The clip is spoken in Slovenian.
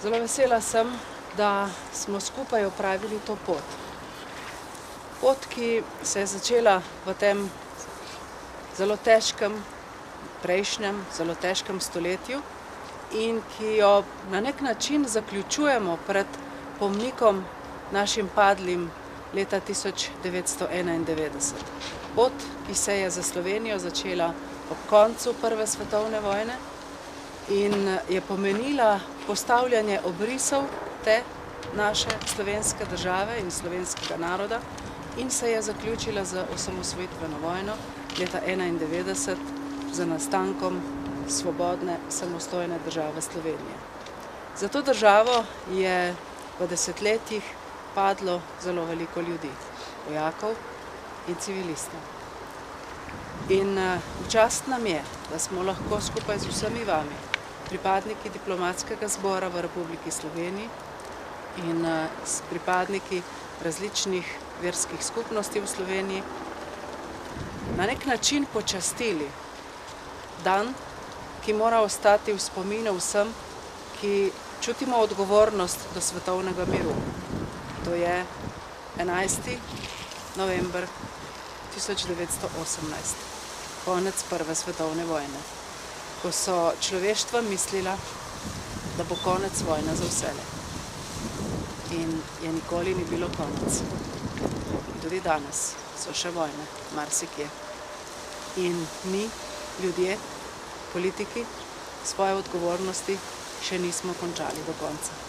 Zelo vesela sem, da smo skupaj opravili to pot. Pot, ki se je začela v tem zelo težkem, prejšnjem, zelo težkem stoletju in ki jo na nek način zaključujemo pred pomnikom našim padlim leta 1991. Pot, ki se je za Slovenijo začela ob koncu Prve svetovne vojne in je pomenila postavljanje obrisov te naše slovenske države in slovenskega naroda in se je zaključila z osamosvojitveno vojno leta 1991 z nastankom svobodne, samostojne države Slovenije. Za to državo je v desetletjih padlo zelo veliko ljudi, vojakov in civilistov. In v čast nam je, da smo lahko skupaj z vsemi vami, pripadniki diplomatskega zbora v Republiki Sloveniji in s pripadniki različnih verskih skupnosti v Sloveniji, na nek način počastili dan, ki mora ostati v spominu vsem, ki čutimo odgovornost do svetovnega miru. To je 11. november 1918, konec Prve svetovne vojne, ko so človeštva mislila, da bo konec vojne za vselej. In je nikoli ni bilo konec. Tudi danes so še vojne, marsikje. In mi, ljudje, politiki, svoje odgovornosti še nismo končali do konca.